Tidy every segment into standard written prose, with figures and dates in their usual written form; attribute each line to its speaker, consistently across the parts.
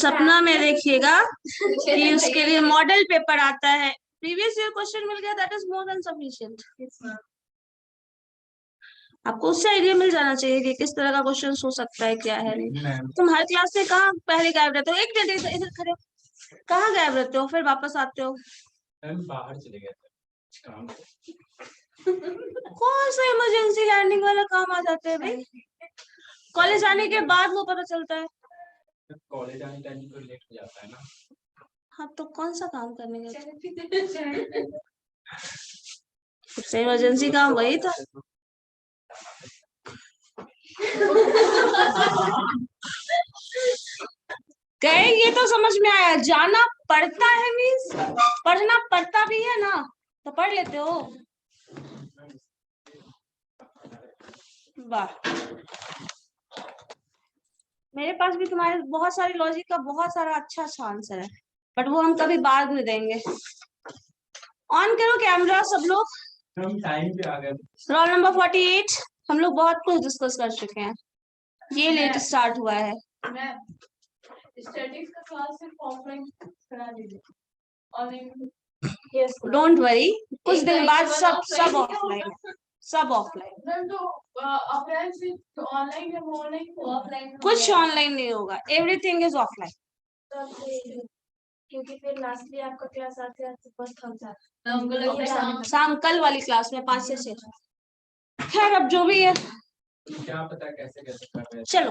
Speaker 1: सपना में देखिएगा कि उसके लिए मॉडल पेपर आता है, प्रीवियस ईयर क्वेश्चन मिल गया, that is more than sufficient. आपको उससे आइडिया मिल जाना चाहिए कि किस तरह का क्वेश्चन हो सकता है, क्या है नहीं। तुम हर क्लास से कहाँ पहले गायब रहते हो? एक मिनट इधर खड़े हो, कहाँ गायब रहते हो, फिर वापस आते हो?
Speaker 2: बाहर चले गए थे काम
Speaker 1: कौन सा इमरजेंसी लैंडिंग वाला काम आ जाते हैं भाई? कॉलेज आने के बाद वो पता चलता है।
Speaker 2: कॉलेज आने टाइम तो लेट हो जाता है ना।
Speaker 1: हाँ तो कौन सा काम करने गए? सबसे इमरजेंसी काम वही था। गए ये तो समझ में आया, जाना पड़ता है मीन्स पढ़ना पड़ता भी है ना, तो पढ़ लेते हो। वाह, मेरे पास भी तुम्हारे बहुत सारी लॉजिक का बहुत सारा अच्छा अच्छा आंसर है, बट वो हम कभी बाद में देंगे। ऑन करो कैमरा सब लोग।
Speaker 2: हम टाइम पे आ गए।
Speaker 1: Roll number 48। हम लोग बहुत कुछ डिस्कस कर चुके हैं, ये लेट स्टार्ट हुआ है।
Speaker 3: स्टैटिक्स का क्लास सिर्फ ऑफलाइन करा दीजिए, ऑनलाइन
Speaker 1: डोंट वरी, कुछ दिन बाद सब ऑफलाइन, सब ऑफलाइन।
Speaker 3: तो ऑफलाइन सिर्फ ऑनलाइन है, ऑनलाइन ऑफलाइन
Speaker 1: कुछ ऑनलाइन नहीं होगा, एवरीथिंग इज ऑफलाइन।
Speaker 3: क्योंकि फिर लास्टली आपका क्लास आते आते बस थक जाता है।
Speaker 1: शाम कल वाली क्लास में 5 से 6। खैर अब जो भी है,
Speaker 2: क्या पता कैसे कैसे कर रहे हैं।
Speaker 1: चलो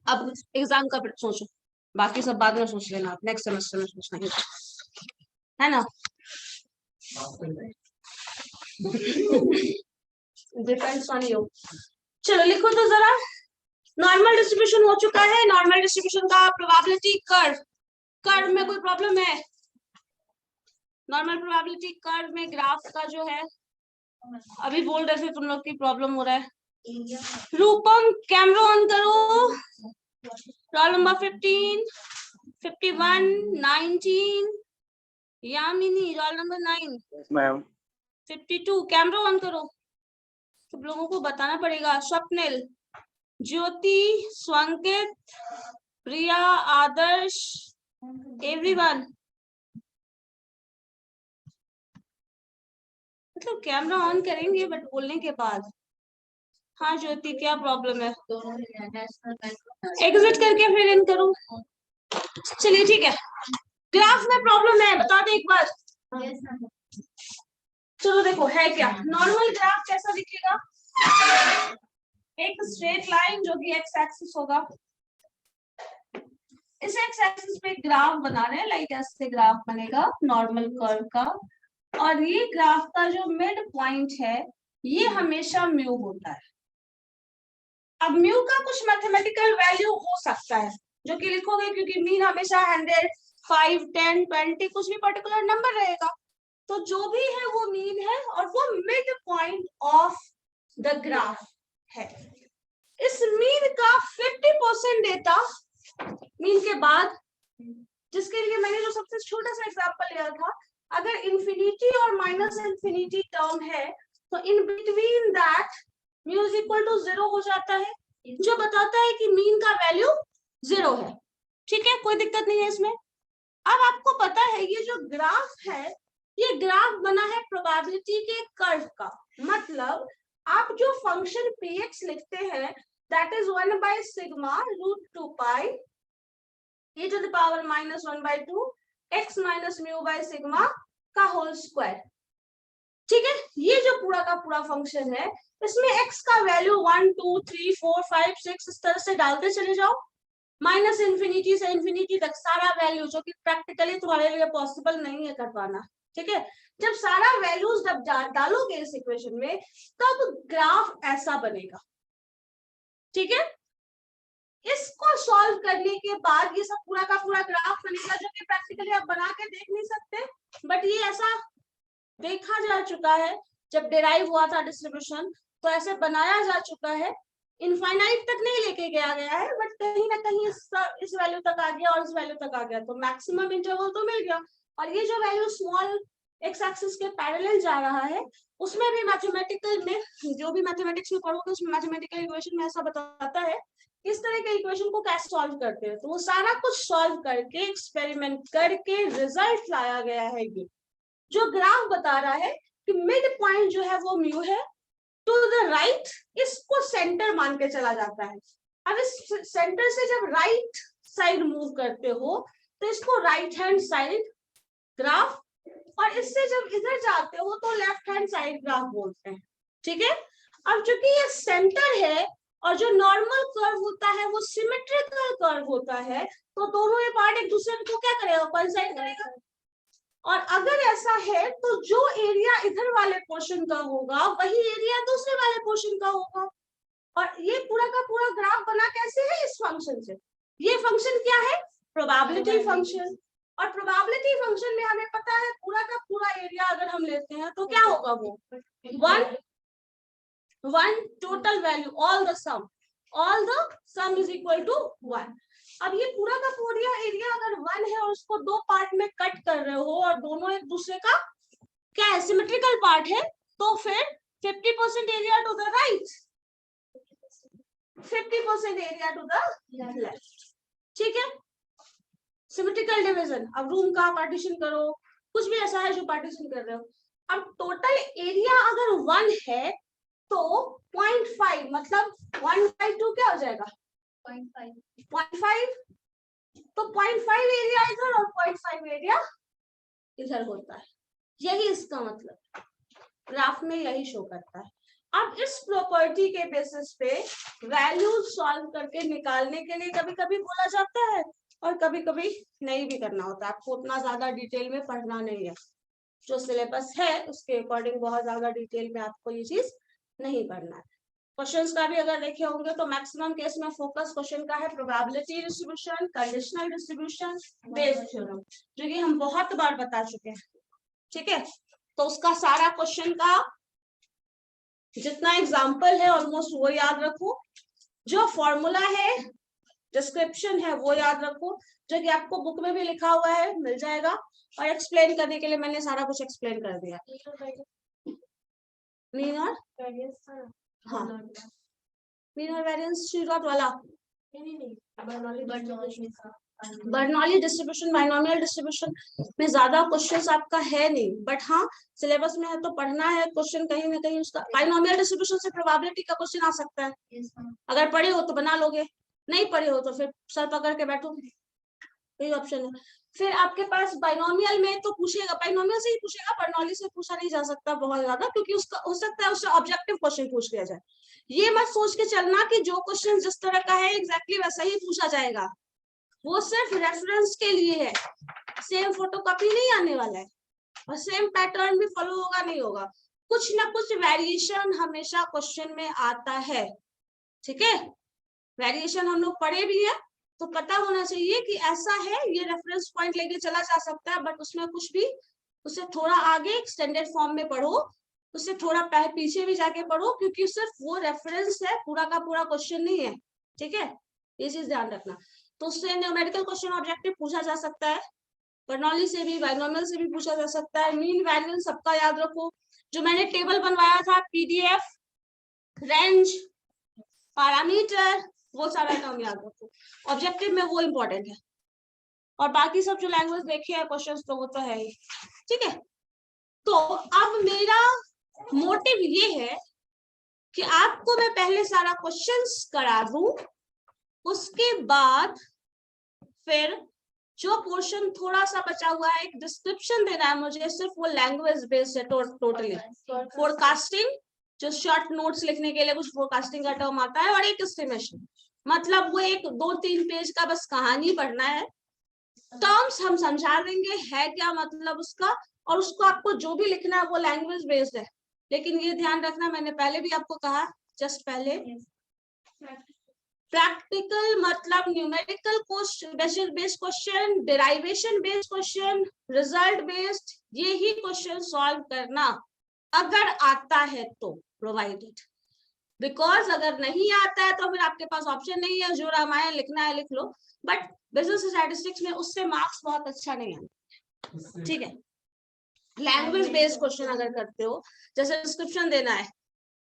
Speaker 1: अब एग्जाम का सोचो, बाकी सब बाद में सोच लेना, नेक्स्ट सेमेस्टर में सोचना है ना। Depends on you. चलो लिखो तो जरा। नॉर्मल डिस्ट्रीब्यूशन हो चुका है, नॉर्मल डिस्ट्रीब्यूशन का प्रोबेबिलिटी कर्व में कोई प्रॉब्लम है? नॉर्मल प्रोबेबिलिटी कर्व में ग्राफ का जो है, अभी बोल रहे थे तुम लोग की प्रॉब्लम हो रहा है। रूपम कैमरा ऑन करो। Roll number 15, 51, 19। Yamini roll number 9।
Speaker 2: Ma'am
Speaker 1: 52 camera on करो। सब लोगों को बताना पड़ेगा। स्वप्निल, ज्योति, स्वंकित, प्रिया, आदर्श, एवरीवन। मतलब कैमरा ऑन करेंगे बट बोलने के बाद। हाँ ज्योति क्या प्रॉब्लम है? एग्जिट करके फिर इन करो। चलिए ठीक है, ग्राफ में प्रॉब्लम है, बता दे एक बार। चलो देखो है क्या। नॉर्मल ग्राफ कैसा दिखेगा? एक स्ट्रेट लाइन जो कि एक्स एक्सिस होगा। इस एक्स एक्सिस पे ग्राफ बना रहे हैं, लाइक ऐसे ग्राफ बनेगा नॉर्मल कर्व का, और ये ग्राफ का जो मिड पॉइंट है ये हमेशा म्यू होता है। अब म्यू का कुछ मैथमेटिकल वैल्यू हो सकता है जो कि लिखोगे, क्योंकि मीन हमेशा 100, 5, 10, 20 कुछ भी पर्टिकुलर नंबर रहेगा, तो जो भी है वो मीन है और वो mid point of the graph है। इस मीन का 50% डेटा मीन के बाद, जिसके लिए मैंने जो सबसे छोटा सा एग्जांपल लिया था, अगर इंफिनिटी और माइनस इंफिनिटी टर्म है तो in between that mu is equal to 0 हो जाता है, जो बताता है कि मीन का वैल्यू 0 है। ठीक है, कोई दिक्कत नहीं है इसमें। अब आपको पता है ये जो ग्राफ है, ये ग्राफ बना है प्रोबेबिलिटी के कर्व का। मतलब आप जो फंक्शन px लिखते हैं that is 1 by sigma root 2 pi e to the power minus 1 by 2 x minus mu by sigma का होल स्क्वायर। ठीक है, ये जो पूरा का पूरा फंक्शन है इसमें x का वैल्यू 1, 2, 3, 4, 5, 6 इस तरह से डालते चले जाओ, माइनस इंफिनिटी से इंफिनिटी तक सारा वैल्यू, जो कि प्रैक्टिकली तुम्हारे लिए पॉसिबल नहीं है कर पाना। ठीक है, जब सारा वैल्यूज जब डालोगे इस इक्वेशन में तब ग्राफ ऐसा बनेगा। ठीक है, इसको सॉल्व करने के बाद ये सब पूरा का पूरा ग्राफ बनेगा, जो कि प्रैक्टिकली आप बना के देख नहीं सकते, बट ये ऐसा देखा जा चुका है। जब डिराइव हुआ था डिस्ट्रीब्यूशन तो ऐसे बनाया जा चुका है। इनफाइनाइट तक नहीं लेके गया है, बट कहीं ना कहीं इस वैल्यू तक आ गया और इस वैल्यू तक आ गया, तो मैक्सिमम इंटरवल तो मिल गया। और ये जो वैल्यू स्मॉल एक्स एक्सिस के पैरेलल जा रहा है उसमें भी मैथमेटिकल में, जो भी मैथमेटिक्स में पढ़ोगे उसमें मैथमेटिकल इक्वेशन में ऐसा बताता है इस तरह के इक्वेशन को कैसे सॉल्व करते हैं, तो वो सारा कुछ सॉल्व करके एक्सपेरिमेंट करके रिजल्ट लाया गया है। ये जो ग्राफ बता रहा है कि मिड पॉइंट जो है वो म्यू है, टू द राइट इसको सेंटर मान के चला जाता है। अब इस सेंटर से जब राइट साइड मूव करते हो तो इसको राइट हैंड साइड ग्राफ, और इससे जब इधर जाते हो तो लेफ्ट हैंड साइड ग्राफ बोलते हैं। ठीक है, अब चूंकि ये सेंटर है और जो नॉर्मल कर्व होता है वो सिमेट्रिकल कर्व होता है, तो दोनों ये पार्ट एक दूसरे को क्या करेगा, कोइंसाइड करेगा। और अगर ऐसा है तो जो एरिया इधर वाले पोर्शन का होगा वही एरिया दूसरे वाले पोर्शन का होगा। और ये पूरा का पूरा ग्राफ बना कैसे है, इस फंक्शन से। ये फंक्शन क्या है, प्रोबेबिलिटी फंक्शन। और प्रोबेबिलिटी फंक्शन में हमें पता है पूरा का पूरा एरिया अगर हम लेते हैं तो क्या होगा, वो one total value all the sum is equal to 1। अब ये पूरा का पूरा एरिया अगर 1 है और उसको दो पार्ट में कट कर रहे हो और दोनों एक दूसरे का क्या है, सिमेट्रिकल पार्ट है, तो फिर 50% area to the right, 50% area to the left. ठीक है, सिमेट्रिकल डिवीजन। अब रूम का पार्टीशन करो, कुछ भी ऐसा है जो पार्टीशन कर रहे हो। अब टोटल एरिया अगर 1 है तो 0.5 मतलब 1/2 क्या हो जाएगा, 0.5। तो 0.5 एरिया इधर और 0.5 एरिया इधर होता है। यही इसका मतलब ग्राफ में यही शो करता है। अब इस प्रॉपर्टी के बेसिस पे वैल्यू सॉल्व करके निकालने के लिए कभी कभी बोला जाता है और कभी कभी नहीं भी करना होता है। आपको उतना ज्यादा डिटेल में पढ़ना नहीं है, जो सिलेबस है उसके अकॉर्डिंग बहुत ज्यादा डिटेल में आपको ये चीज नहीं पढ़ना है। क्वेश्चंस का भी अगर देखे होंगे तो मैक्सिमम केस में फोकस क्वेश्चन का है probability distribution, conditional distribution, based theorem, जो कि हम बहुत बार बता चुके हैं। ठीक है, तो उसका सारा क्वेश्चन का जितना एग्जाम्पल है ऑलमोस्ट वो याद रखो, जो फॉर्मूला है डिस्क्रिप्शन है वो याद रखो, जो कि आपको बुक में भी लिखा हुआ है, मिल जाएगा। और एक्सप्लेन करने के लिए मैंने सारा कुछ एक्सप्लेन कर दिया। मीन और हाँ, मीन और वेरिएंस शीट वाला बर्नौली डिस्ट्रीब्यूशन, बाइनोमियल डिस्ट्रीब्यूशन में ज्यादा क्वेश्चंस आपका है नहीं, बट हाँ सिलेबस में है तो पढ़ना है क्वेश्चन कहीं ना कहीं उसका। बाइनोमियल डिस्ट्रीब्यूशन से प्रोबेबिलिटी का क्वेश्चन आ सकता है, अगर पढ़े हो तो बना लोगे, नहीं पढ़े हो तो फिर सर पकड़ के बैठो, यही ऑप्शन है। फिर आपके पास बाइनोमियल में तो पूछेगा, बाइनोमियल से ही पूछेगा, बर्नौली से पूछा नहीं जा सकता बहुत ज्यादा, क्योंकि उसका हो सकता है उससे ऑब्जेक्टिव क्वेश्चन पूछ लिया जाए। ये मत सोच के चलना कि जो क्वेश्चन जिस तरह का है एग्जैक्टली वैसा ही पूछा जाएगा, वो सिर्फ रेफरेंस के लिए है, सेम फोटोकॉपी नहीं आने वाला है और सेम पैटर्न भी फॉलो होगा नहीं होगा, कुछ ना कुछ वेरिएशन हमेशा क्वेश्चन में आता है। ठीक है, वेरिएशन हम लोग पढ़े भी है तो पता होना चाहिए कि ऐसा है, ये रेफरेंस पॉइंट लेके चला जा सकता है, बट उसमें कुछ भी उससे थोड़ा आगे एक्सटेंडेड फॉर्म में पढ़ो, उससे थोड़ा पीछे भी जाके पढ़ो, क्योंकि सिर्फ वो रेफरेंस है, पूरा का पूरा क्वेश्चन नहीं है। ठीक है, ये चीज ध्यान रखना। तो उससे न्यूमेरिकल क्वेश्चन ऑब्जेक्टिव पूछा जा सकता है, बर्नौली से भी, बाइनोमियल से भी पूछा जा सकता है। मीन वेरिएंस सबका याद रखो, जो मैंने टेबल बनवाया था पीडीएफ, रेंज, पैरामीटर, वो सारा टर्म याद रखो, ऑब्जेक्टिव में वो इंपॉर्टेंट है। और बाकी सब जो लैंग्वेज देखे हैं क्वेश्चंस तो वो तो है ही। ठीक है, तो अब मेरा मोटिव ये है कि आपको मैं पहले सारा क्वेश्चंस करा दूं, उसके बाद फिर जो पोर्शन थोड़ा सा बचा हुआ है, एक डिस्क्रिप्शन देना है मुझे, सिर्फ वो लैंग्वेज बेस्ड है टोटली। फोरकास्टिंग, जो शॉर्ट नोट्स लिखने के लिए कुछ फोरकास्टिंग का टर्म आता है, और एक एस्टिमेशन, मतलब वो एक 2-3 पेज का बस कहानी पढ़ना है, टर्म्स हम समझा देंगे है क्या मतलब उसका, और उसको आपको जो भी लिखना है वो लैंग्वेज बेस्ड है। लेकिन ये ध्यान रखना, मैंने पहले भी आपको कहा, जस्ट पहले, प्रैक्टिकल मतलब numerical based question, derivation based question, result based, ये ही क्वेश्चन सॉल्व करना अगर आता है तो, प्रोवाइडेड। बिकॉज अगर नहीं आता है तो फिर आपके पास ऑप्शन नहीं है, जो रामायण लिखना है लिख लो, बट बिजनेस स्टैटिस्टिक्स में उससे मार्क्स बहुत अच्छा नहीं आते। ठीक है, लैंग्वेज बेस्ड क्वेश्चन अगर करते हो, जैसे डिस्क्रिप्शन देना है,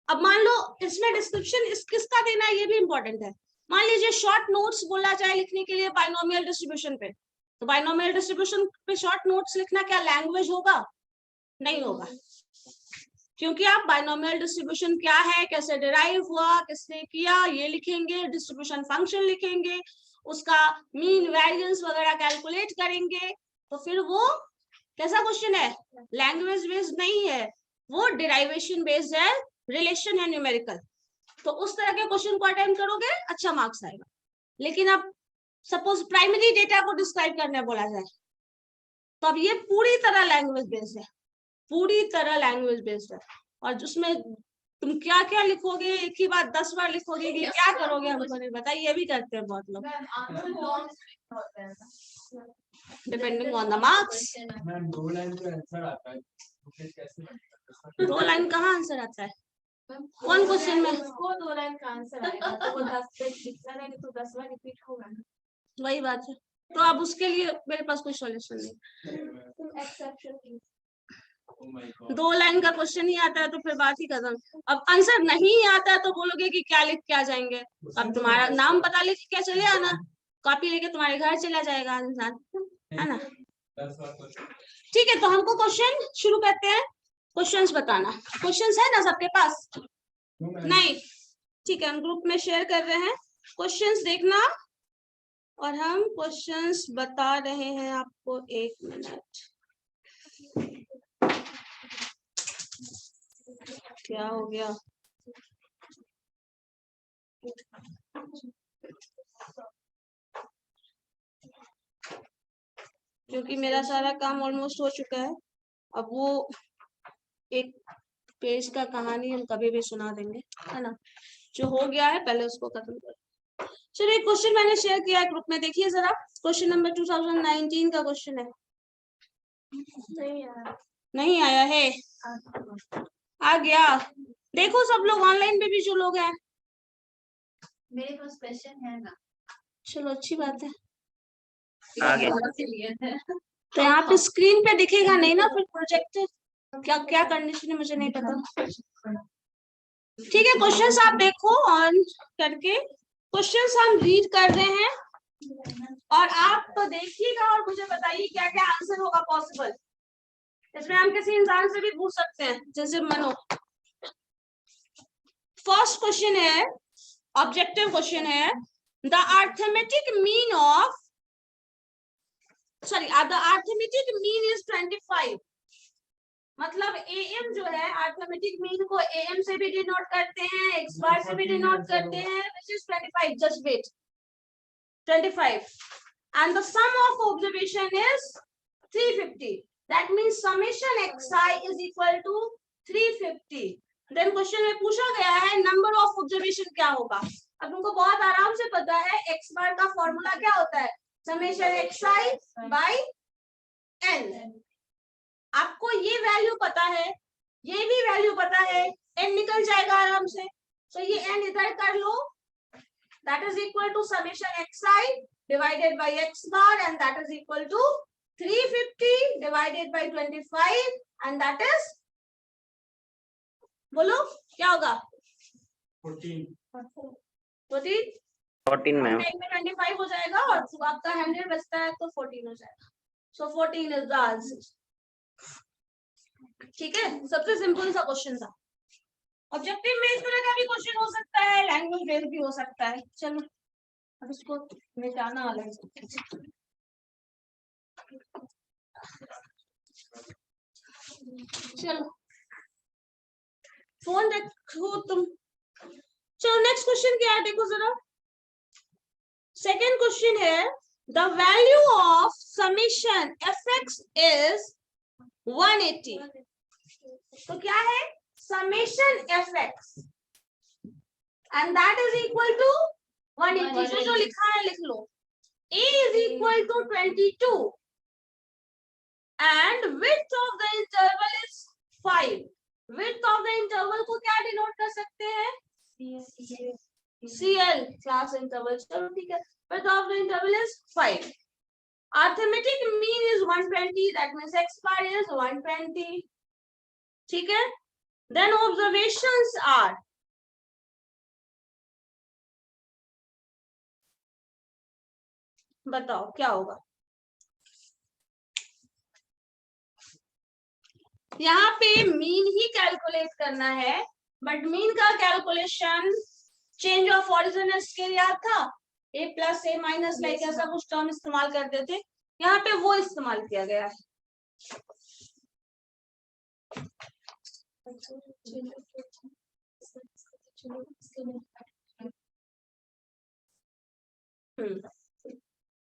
Speaker 1: अब मान लो इसमें डिस्क्रिप्शन किसका देना है ये भी इंपॉर्टेंट है, मान लीजिए शॉर्ट नोट्स बोला जाए लिखने के लिए बाइनोमियल डिस्ट्रीब्यूशन पे, तो बाइनोमियल डिस्ट्रीब्यूशन पे शॉर्ट नोट्स लिखना क्या लैंग्वेज होगा? नहीं होगा, क्योंकि आप बाइनोमियल डिस्ट्रीब्यूशन क्या है, कैसे डिराइव हुआ, किसने किया, ये लिखेंगे, डिस्ट्रीब्यूशन फंक्शन लिखेंगे, उसका मीन वेरिएंस वगैरह कैलकुलेट करेंगे, तो फिर वो कैसा क्वेश्चन है? लैंग्वेज बेस्ड नहीं है, वो डिराइवेशन बेस्ड है, रिलेशन है न्यूमेरिकल। तो उस तरह के क्वेश्चन को अटेम्प्ट करोगे, अच्छा मार्क्स आएगा। लेकिन अब सपोज प्राइमरी डेटा को डिस्क्राइब करने बोला जाए, तो अब ये पूरी तरह लैंग्वेज बेस्ड है, पूरी तरह लैंग्वेज बेस्ड है, और जिसमें तुम क्या क्या लिखोगे, एक ही बात 10 बार लिखोगे कि क्या करोगे हमको नहीं पता, ये भी करते हैं बहुत लोग, depending on the marks.
Speaker 2: Ma'am 2 line का आंसर आता है, तो फिर कैसे बनेगा?
Speaker 1: 2 लाइन कहाँ आंसर आता है? कौन क्वेश्चन में?
Speaker 3: उसको 2 लाइन का आंसर आएगा तो वो 10 पे लिखना रहेगा तो 10 बार रिपीट होगा ना।
Speaker 1: वही बात है, तो अब उसके लिए मेरे पास कोई सॉल्यूशन नहीं।
Speaker 3: तुम exception
Speaker 2: Oh my God.
Speaker 1: 2 line का क्वेश्चन ही आता है तो फिर बात ही खत्म। अब आंसर नहीं आता है तो बोलोगे कि क्या लिख के आ जाएंगे, अब तुम्हारा नाम पता लिख के चले आना, कॉपी लेके तुम्हारे घर चला जाएगा इंसान, है ना?
Speaker 2: 10 बार क्वेश्चन।
Speaker 1: ठीक है, तो हमको क्वेश्चन शुरू करते हैं, क्वेश्चंस बताना। क्वेश्चंस है ना सबके पास? नहीं, ठीक है, हम ग्रुप में शेयर कर रहे हैं, क्वेश्चंस देखना, और हम क्वेश्चंस बता रहे हैं आपको। 1 मिनट, क्या हो गया? क्योंकि मेरा सारा काम ऑलमोस्ट हो चुका है, अब वो एक पेज का कहानी हम कभी भी सुना देंगे, है ना? जो हो गया है पहले उसको खत्म करो। चलिए, क्वेश्चन मैंने शेयर किया है ग्रुप में, देखिए जरा। क्वेश्चन नंबर 2019 का क्वेश्चन है। नहीं आया है? आ गया? देखो सब लोग ऑनलाइन पे भी जो लोग हैं,
Speaker 3: मेरे पास क्वेश्चन है ना।
Speaker 1: चलो अच्छी बात है।
Speaker 4: आ गया।
Speaker 1: तो यहाँ पे स्क्रीन पे दिखेगा नहीं ना फिर प्रोजेक्टर, क्या क्या कंडीशन है मुझे नहीं पता। ठीक है, क्वेश्चंस आप देखो ऑन करके, क्वेश्चंस हम रीड कर रहे हैं और आप तो देखिएगा और मुझे बताइए क्या क्या आंसर होगा पॉसिबल। इसमें हम किसी इंसान से भी पूछ सकते हैं, जैसे मनो। फर्स्ट क्वेश्चन है, ऑब्जेक्टिव क्वेश्चन है, the arithmetic mean of the arithmetic mean is 25। मतलब am जो है अर्थमेटिक मीन को am से भी डिनोट करते हैं, x बार से भी डिनोट करते हैं, which is 25। just wait, 25, and the sum of observation is 350। that means summation xi is equal to 350। then question में पूछा गया है नंबर ऑफ ऑब्जर्वेशन क्या होगा। अब तुमको बहुत आराम से पता है x बार का फॉर्मूला क्या होता है, समेशन xi by n। आपको ये वैल्यू पता है, ये भी वैल्यू पता है, n निकल जाएगा आराम से, तो ये n इधर कर लो, that is equal to summation xi divided by x bar, and that is equal to 350 divided by 25, and that is, बोलो क्या होगा? 14
Speaker 4: 14 में
Speaker 1: 25 हो जाएगा और आपका 100 बचता है तो 14 हो जाएगा। सो 14 इज द आंसर। ठीक है, सबसे सिंपल सा क्वेश्चन था। ऑब्जेक्टिव में इस तरह का भी क्वेश्चन हो सकता है, लैंग्वेज बेस्ड भी हो सकता है। चलो अब इसको मिटाना अलग से। चलो फोन रखो तुम। चलो नेक्स्ट क्वेश्चन क्या है देखो जरा। सेकेंड क्वेश्चन है, the value of summation fx is 180। तो क्या है? Summation fx and that is equal to 180। जो लिखा है लिख लो। a is equal to 22 and width of the interval is 5। Width of the interval को क्या डिनोट कर सकते हैं? CL, class interval. चलो ठीक है, width of the interval is 5। arithmetic mean is 120, that means x bar is 120। ठीक है, then observations are बताओ क्या होगा। यहाँ पे मीन ही कैलकुलेट करना है, बट मीन का calculation change of origin scale याद था, ए प्लस ए माइनस लाइक ऐसा कुछ टर्म इस्तेमाल करते थे, यहाँ पे वो इस्तेमाल किया गया है।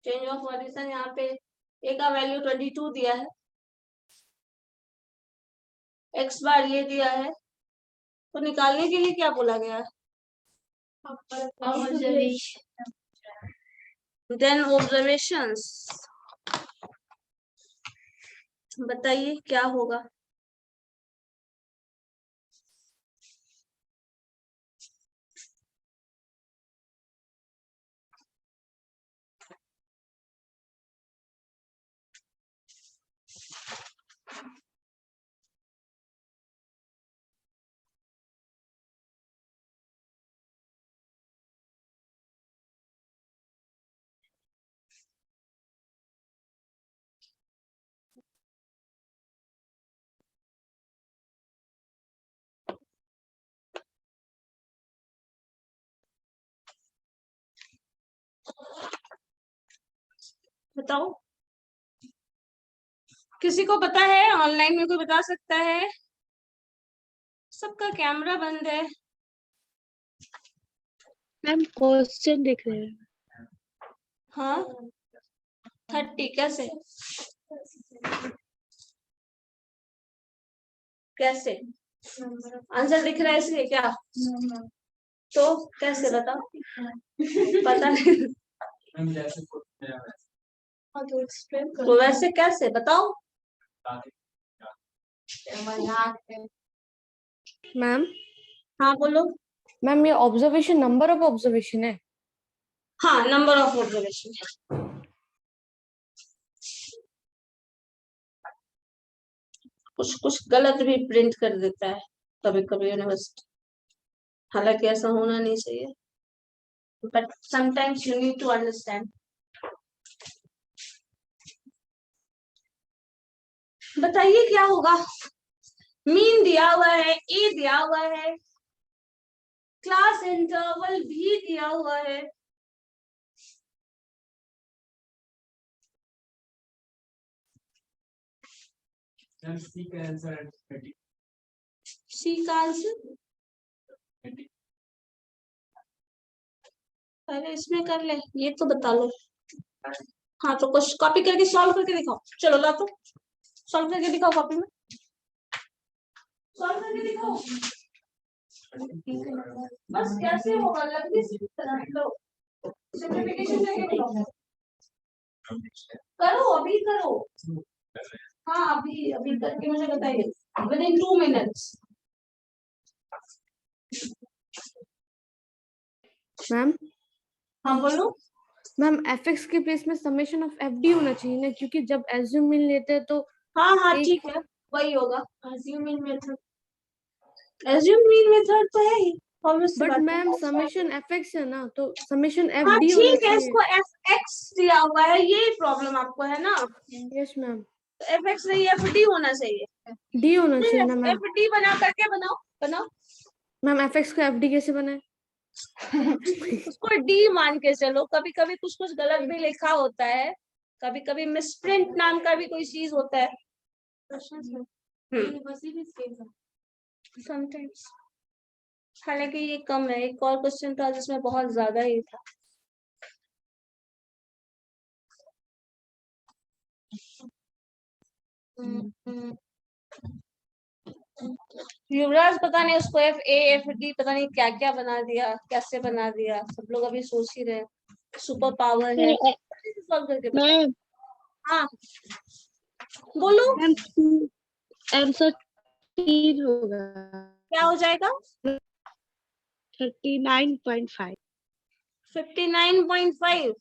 Speaker 1: चेंज ऑफ ओरिजिन यहाँ पे ए का वैल्यू 22 दिया है, एक्स बार ये दिया है, तो निकालने के लिए क्या बोला गया है? देन ऑब्जर्वेशंस, बताइए क्या होगा। बताओ, किसी को पता है? ऑनलाइन में कोई बता सकता है? सबका कैमरा बंद है।
Speaker 5: मैम क्वेश्चन देख रहे हैं।
Speaker 1: हाँ 30 कैसे कैसे आंसर दिख रहा है इसलिए क्या? तो कैसे बताओ? पता नहीं।
Speaker 2: मैम जैसे कुछ नया
Speaker 1: तो वैसे कैसे बताओ?
Speaker 5: मैम
Speaker 1: हाँ बोलो।
Speaker 5: मैम ये ऑब्जर्वेशन नंबर ऑफ ऑब्जर्वेशन है।
Speaker 1: हाँ नंबर ऑफ ऑब्जर्वेशन। कुछ कुछ गलत भी प्रिंट कर देता है कभी कभी यूनिवर्सिटी, हालांकि ऐसा होना नहीं चाहिए, but sometimes you need to understand. बताइए क्या होगा। मीन दिया हुआ है, ए दिया हुआ है, क्लास इंटरवल भी दिया हुआ है,
Speaker 2: मैम सी का आंसर है 30।
Speaker 1: सी का आंसर पहले इसमें कर ले, ये तो बता लो। हाँ तो कुछ कॉपी करके सॉल्व करके दिखाओ, चलो ला तो सॉल्व करके दिखाओ, कॉपी में सॉल्व करके दिखाओ। बस कैसे होगा, लंबी सी तरह लो, सिंपलीफिकेशन करके दिखाओ। करो अभी करो। हाँ अभी अभी करके मुझे बताइए विद इन 2 मिनट्स।
Speaker 5: मैम
Speaker 1: हाँ बोलो।
Speaker 5: मैम एफएक्स के प्लेस में समेशन ऑफ एफडी होना चाहिए ना, क्योंकि जब एज्यूम मिल लेते हैं तो
Speaker 1: हाँ हाँ
Speaker 5: एक-
Speaker 1: ठीक है वही होगा। एज्यूमिंग मेथड, एज्यूमिंग मेथड तो है ही, obvious सी
Speaker 5: बट
Speaker 1: बात है।
Speaker 5: मैम समेशन एफएक्स है ना, तो समेशन
Speaker 1: हाँ
Speaker 5: एफडी होना
Speaker 1: ठीक है,
Speaker 5: चाहिए।
Speaker 1: इसको एफ एक्स दिया हुआ है, ये प्रॉब्लम आपको है ना।
Speaker 5: यस मैम,
Speaker 1: एफ एक्स नहीं एफ डी होना चाहिए।
Speaker 5: डी होना चाहिए ना मैम।
Speaker 1: एफ डी बना करके बनाओ बनाओ।
Speaker 5: मैम एफएक्स को एफडी कैसे बनाए?
Speaker 1: उसको डी मान के चलो, कभी कभी कुछ कुछ गलत भी लिखा होता है, कभी कभी मिसप्रिंट नाम का भी कोई चीज होता है समटाइम्स। हालांकि ये कम है, एक और क्वेश्चन था जिसमें बहुत ज्यादा ही था। युवराज पता नहीं उसको एफ ए एफ डी पता नहीं क्या क्या बना दिया, कैसे बना दिया, सब लोग अभी सोच ही रहे, सुपर पावर है। सॉल्व करके बताओ।
Speaker 5: मैम
Speaker 1: हाँ बोलो
Speaker 5: आंसर 3 होगा।
Speaker 1: क्या हो जाएगा?
Speaker 5: 39.5।
Speaker 1: 59.5।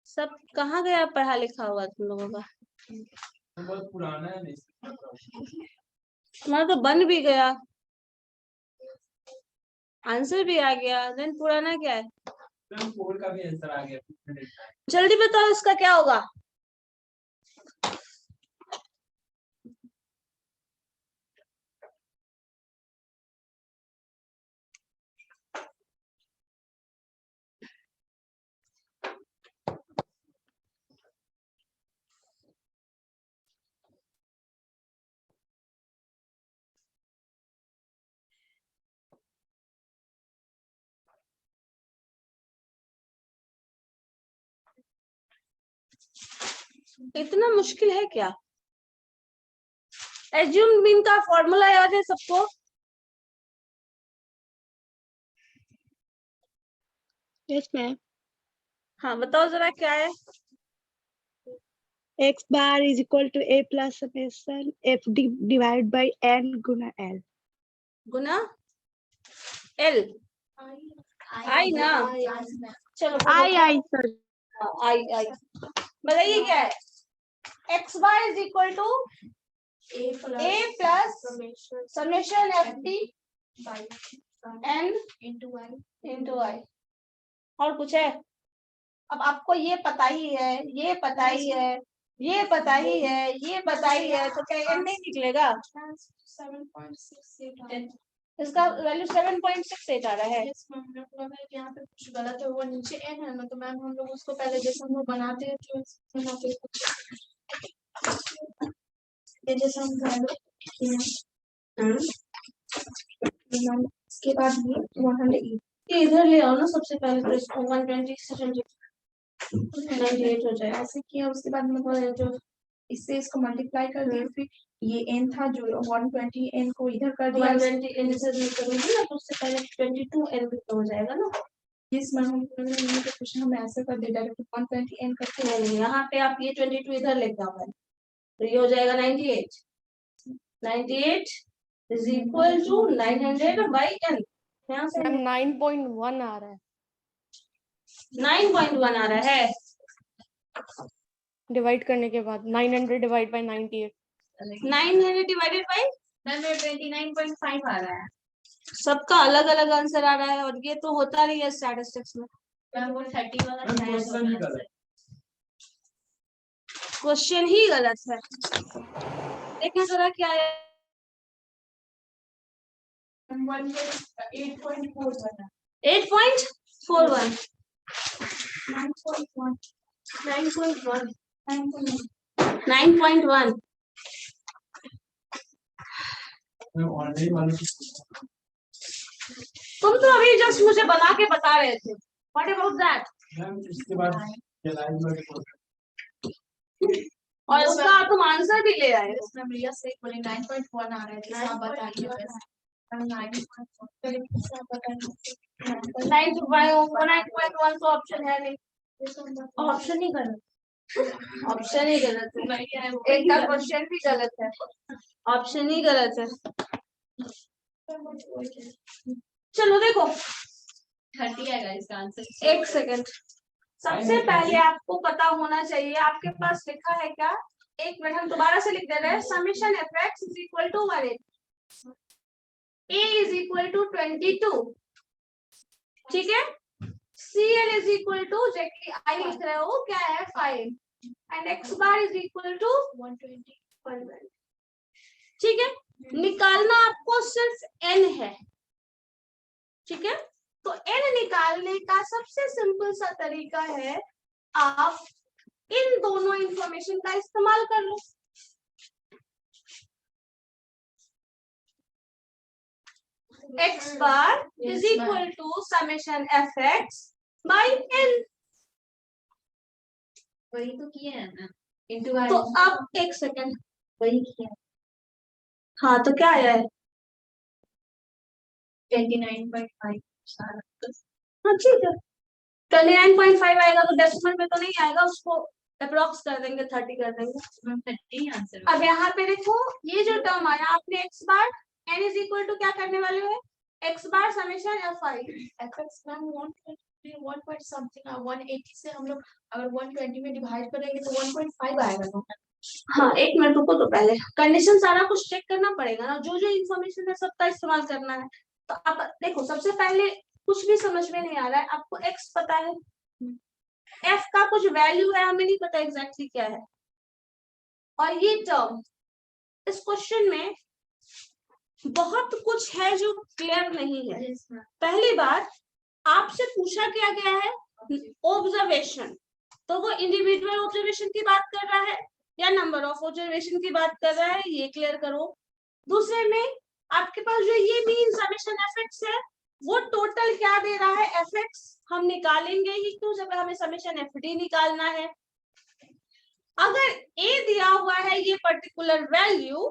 Speaker 1: सब कहाँ गया पढ़ा लिखा हुआ तुम लोगों का?
Speaker 2: तो बहुत पुराना है, नहीं
Speaker 1: हमारा तो बन भी गया, आंसर भी आ गया, देन पुराना क्या है?
Speaker 2: मैम 4 का भी आंसर आ गया 2 मिनट में।
Speaker 1: जल्दी बताओ इसका क्या होगा? इतना मुश्किल है क्या? एज्यूम मीन का फॉर्मूला याद है सबको?
Speaker 5: Yes ma'am.
Speaker 1: हाँ बताओ जरा क्या है?
Speaker 5: x bar is equal to a plus summation f d divided by n गुना l।
Speaker 1: गुना एल, आई ना? चलो
Speaker 5: आई सर।
Speaker 1: आई बताइए क्या है? X bar is equal to a plus summation f d n into i. और कुछ है? अब आपको ये पता ही है, ये पता ही है, ये पता ही है, ये पता ही है, तो क्या एन नहीं निकलेगा?
Speaker 3: 7.68
Speaker 1: इसका वैल्यू 7.68 आ रहा है।
Speaker 3: यहाँ पे कुछ गलत है, वो नीचे एन है ना, तो मैम हम लोग उसको पहले जैसे हम लोग बनाते हैं तो ये जैसे हम इसके बाद ये 100
Speaker 1: ये इधर ले आओ ना सबसे पहले, तो इसको 120 से 98 हो जाएगा।
Speaker 3: ऐसे किया, उसके बाद मतलब जो इससे इसको मल्टीप्लाई कर दिया, फिर ये एन था जो 120 एन को इधर कर दिया,
Speaker 1: 120 एन से करूंगी ना, तो उससे पहले 22 एन भी तो हो जाएगा ना।
Speaker 3: इस में हम क्वेश्चन हम ऐसे कर दे डायरेक्ट 120 एन करके।
Speaker 1: नहीं, यहाँ पे आप ये 22 इधर लेके आओ, तो ये हो जाएगा 98। 98 is equal to 900 by n. यहाँ से
Speaker 5: 9.1 आ रहा है
Speaker 1: 9.1 आ रहा है।
Speaker 5: डिवाइड करने के बाद 900 डिवाइड बाय 98।
Speaker 1: 900 डिवाइडेड बाई
Speaker 3: 29.5 आ रहा है।
Speaker 1: सबका अलग अलग आंसर आ रहा है, और ये तो होता नहीं है स्टैटिस्टिक्स में।
Speaker 3: मैम वो 30 वाला
Speaker 2: क्वेश्चन ही गलत।
Speaker 1: क्वेश्चन ही गलत है। देखिए जरा क्या है।
Speaker 3: 8.4 बना
Speaker 1: 8.41
Speaker 3: 9.1
Speaker 1: 9.1
Speaker 3: 9.1
Speaker 1: 9.1।
Speaker 2: मैं ऑनलाइन वालों की
Speaker 1: तुम तो अभी जस्ट मुझे बना के बता रहे थे। What about that?
Speaker 2: मैम इसके बाद लाइव में
Speaker 1: और उसका तुम आंसर भी ले आए।
Speaker 3: मैम रिया से बोले 9.1 आ रहा है, तो आप बताइए बस।
Speaker 1: 9.1 तो ऑप्शन है नहीं, ऑप्शन ही गलत, ऑप्शन ही गलत है। एक का क्वेश्चन भी गलत है, ऑप्शन ही गलत है। चलो देखो
Speaker 3: 30 आएगा इसका आंसर।
Speaker 1: एक सेकंड, सबसे पहले आपको पता होना चाहिए, आपके पास लिखा है क्या? एक मिनट हम दोबारा से लिख दे रहे हैं। Summation f x is equal to 1 a is equal to 22, ठीक है। C l is equal to, जैसे आई लिख रहे हो क्या है 5, and x bar is equal to 120, ठीक है। निकालना आपको सिर्फ एन है, ठीक है। तो एन निकालने का सबसे सिंपल सा तरीका है, आप इन दोनों इंफॉर्मेशन का इस्तेमाल कर लो। X bar is equal to summation f x by n.
Speaker 3: वही तो किया है ना,
Speaker 1: तो अब एक सेकंड,
Speaker 3: वही किया।
Speaker 1: हाँ तो क्या आया है?
Speaker 3: 29.5
Speaker 1: हाँ ठीक है, 29.5 आएगा तो डेसिमल में तो नहीं आएगा, उसको अप्रोक्स कर देंगे, 30 कर देंगे।
Speaker 3: 30 आंसर।
Speaker 1: अब यहाँ पे देखो ये जो टर्म आया, आपने x bar n is equal to क्या करने वाले हो? X bar summation f i.
Speaker 3: F x ma'am 1 point something 180 से हम लोग अगर 120 में डिवाइड करेंगे तो 1.5 आएगा ना।
Speaker 1: हाँ, एक मिनट रुको, तो पहले कंडीशन सारा कुछ चेक करना पड़ेगा ना, जो जो इंफॉर्मेशन है सबका इस्तेमाल करना है। तो अब देखो, सबसे पहले कुछ भी समझ में नहीं आ रहा है, आपको एक्स पता है, एफ का कुछ वैल्यू है, हमें नहीं पता एग्जैक्टली क्या है, और ये टर्म इस क्वेश्चन में बहुत कुछ है जो क्लियर नहीं है। पहली बात, आपसे पूछा क्या गया है, ऑब्जर्वेशन, तो वो इंडिविजुअल ऑब्जर्वेशन की बात कर रहा है या नंबर ऑफ ऑब्जर्वेशन की बात कर रहा है, ये क्लियर करो। दूसरे में आपके पास जो ये मीन समेशन एफएक्स है, वो टोटल क्या दे रहा है, एफएक्स हम निकालेंगे ही क्यों जब हमें समेशन एफडी निकालना है। अगर ए दिया हुआ है ये पर्टिकुलर वैल्यू,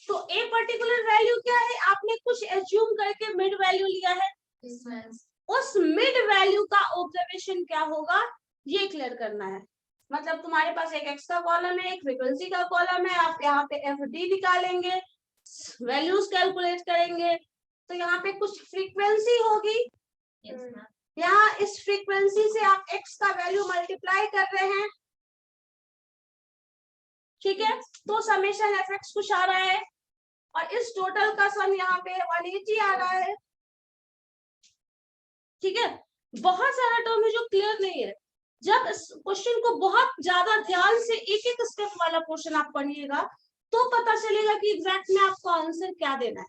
Speaker 1: तो ए पर्टिकुलर वैल्यू क्या है, आपने कुछ एज्यूम करके मिड वैल्यू लिया है, उस मिड वैल्यू का ऑब्जर्वेशन क्या होगा ये क्लियर करना है। मतलब तुम्हारे पास एक एक्स का कॉलम है, एक फ्रीक्वेंसी का कॉलम है, आप यहाँ पे एफ डी निकालेंगे, वैल्यूज कैलकुलेट करेंगे, तो यहाँ पे कुछ फ्रीक्वेंसी होगी, यहाँ इस फ्रीक्वेंसी से आप एक्स का वैल्यू मल्टीप्लाई कर रहे हैं, ठीक है, तो समेशन एफ एक्स कुछ आ रहा है, और इस टोटल का सम यहाँ पे 180 आ रहा है, ठीक है। बहुत सारा टर्म है जो क्लियर नहीं है। जब इस क्वेश्चन को बहुत ज्यादा ध्यान से एक एक स्टेप वाला क्वेश्चन आप पढ़िएगा तो पता चलेगा कि एग्जैक्ट में आपको आंसर क्या देना है।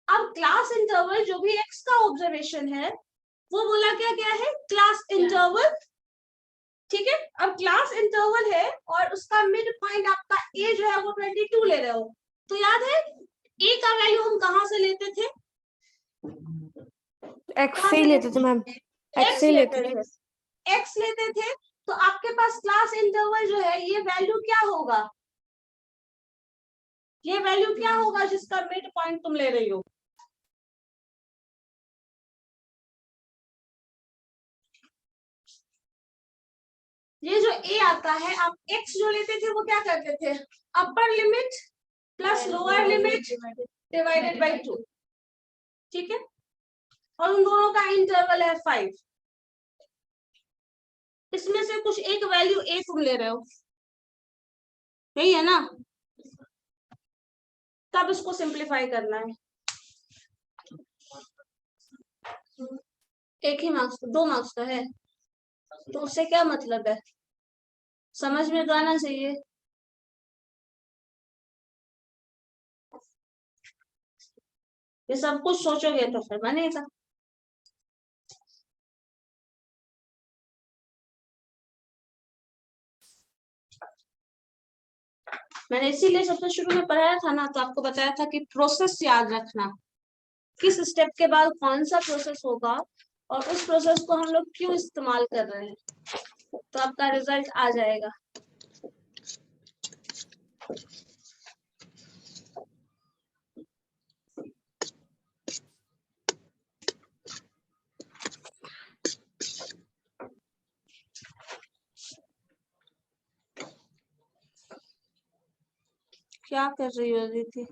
Speaker 1: अब क्लास इंटरवल जो भी एक्स का ऑब्जर्वेशन है वो बोला क्या गया है, क्लास इंटरवल, ठीक है। अब क्लास इंटरवल है और उसका मिड पॉइंट आपका ए जो है वो 22 ले रहे हो, तो याद है ए का वैल्यू हम कहाँ से लेते थे,
Speaker 5: एक्स से ही लेते थे मैम, एक्स से ही लेते थे,
Speaker 1: एक्स लेते थे। तो आपके पास क्लास इंटरवल जो है ये वैल्यू क्या होगा, ये वैल्यू क्या होगा जिसका मिड पॉइंट तुम ले रही हो, ये जो ए आता है, आप एक्स जो लेते थे वो क्या करते थे, upper limit plus lower limit divided by 2, ठीक है, और उन दोनों का इंटरवल है 5, इसमें से कुछ एक वैल्यू ए तुम ले रहे हो, यही है ना। तब इसको सिंप्लीफाई करना है, एक ही मार्क्स, 2 मार्क्स का है, तो उससे क्या मतलब है, समझ में तो आना चाहिए। ये सब कुछ सोचोगे तो फिर बनेगा। मैंने इसीलिए सबसे शुरू में पढ़ाया था ना, तो आपको बताया था कि प्रोसेस याद रखना, किस स्टेप के बाद कौन सा प्रोसेस होगा और उस प्रोसेस को हम लोग क्यों इस्तेमाल कर रहे हैं, तो आपका रिजल्ट आ जाएगा। क्या कर रही हो अदिति?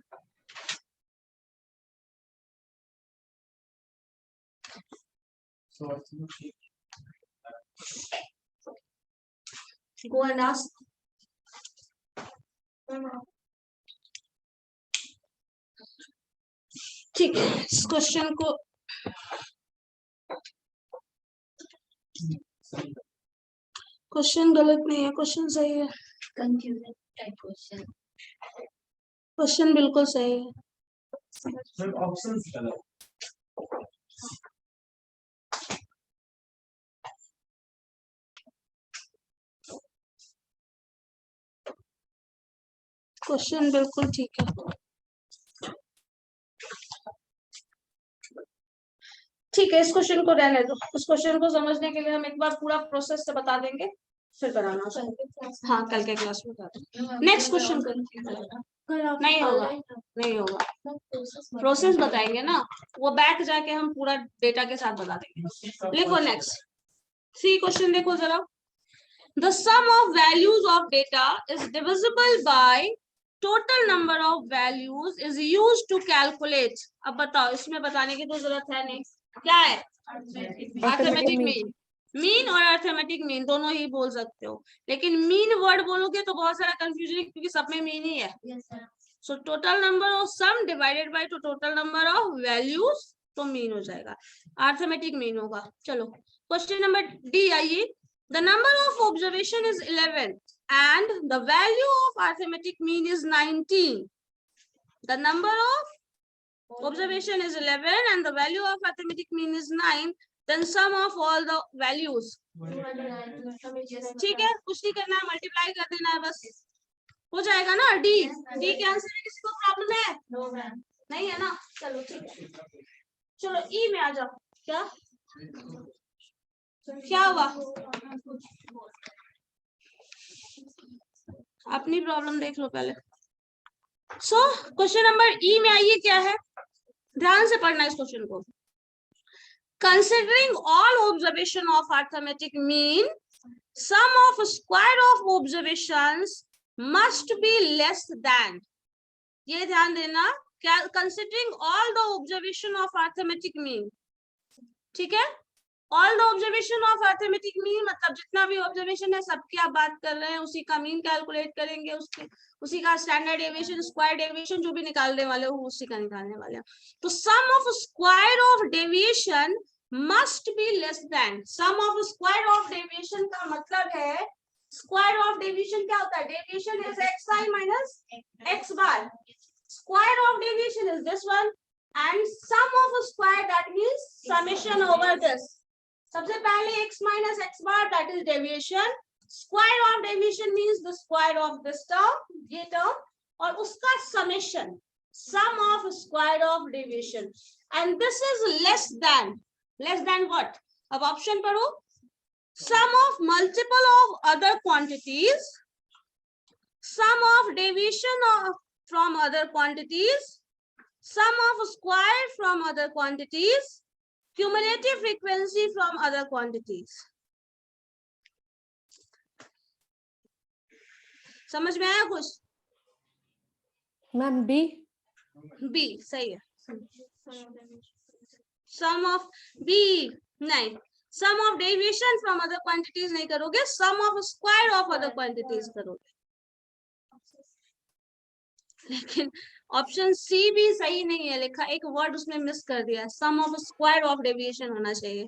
Speaker 1: Go and ask. ठीक है, इस क्वेश्चन को क्वेश्चन गलत नहीं है, क्वेश्चन सही है,
Speaker 3: कंफ्यूजन टाइप क्वेश्चन,
Speaker 1: क्वेश्चन बिल्कुल सही है।
Speaker 2: सर ऑप्शंस गलत,
Speaker 1: क्वेश्चन बिल्कुल ठीक है, ठीक है। इस क्वेश्चन को रहने दो, उस क्वेश्चन को समझने के लिए हम एक बार पूरा प्रोसेस से बता देंगे, फिर कराना। हाँ, कल के क्लास में बता देंगे। नेक्स्ट क्वेश्चन नहीं होगा, नहीं होगा, प्रोसेस बताएंगे ना, वो बैक जाके हम पूरा डेटा के साथ बता देंगे। लिखो नेक्स्ट, सी क्वेश्चन देखो जरा। The sum of values of data is divisible by total number of values is used to calculate। अब बताओ, इसमें बताने की तो जरूरत है नहीं, क्या है? Arithmetic mean. मीन और अर्थमेटिक मीन दोनों ही बोल सकते हो, लेकिन मीन वर्ड बोलोगे तो बहुत सारा कंफ्यूजन, क्योंकि सब में मीन ही है। So total number of some divided by total number of values, तो मीन हो जाएगा, अर्थमेटिक मीन होगा। चलो क्वेश्चन नंबर डी आइए। The number of observation is 11 and the value of arithmetic mean is 19. The number of observation is 11 and the value of arithmetic mean is 9. Then sum of all the values. ठीक है, कुछ नहीं करना है, multiply कर देना है बस, हो जाएगा ना। डी, डी के आंसर में किसी को प्रॉब्लम है? नहीं है ना, चलो ठीक है। चलो ई में आ जाओ। क्या हुआ? अपनी प्रॉब्लम देख लो पहले। सो क्वेश्चन नंबर ई में आइए, क्या है, ध्यान से पढ़ना इस क्वेश्चन को। Considering all observation of arithmetic mean, sum of square of observations must be less than, ये ध्यान देना, क्या, considering all the observation of arithmetic mean, ठीक है। All the observation of arithmetic mean मतलब जितना भी ऑब्जर्वेशन है सबकी आप बात कर रहे हैं, उसी का मीन कैलकुलेट करेंगे, उसी का स्टैंडर्ड डेविएशन, स्क्वायर डेविएशन जो भी निकालने वाले हो उसी का निकालने वाले हैं। तो sum of square of deviation must be less than, sum of square of deviation का मतलब है, स्क्वायर ऑफ डेविएशन क्या होता है? Deviation is xi minus x bar, square of deviation is this one, and sum of square that means summation over this. सबसे पहले x minus x bar that is deviation, square of deviation means the square of this term, ये term, और उसका summation, sum of square of deviation, and this is less than what? अब option पढ़ो, sum of multiple of other quantities, sum of deviation of from other quantities, sum of square from other quantities, cumulative frequency from other quantities। समझ में आया कुछ?
Speaker 5: Ma'am B,
Speaker 1: B सही है। Sum of b नहीं, sum of deviation from other quantities नहीं करोगे, sum of square of other quantities करोगे। लेकिन ऑप्शन सी भी सही नहीं है लिखा, एक वर्ड उसमें मिस कर दिया, सम ऑफ स्क्वायर ऑफ डेविएशन होना चाहिए।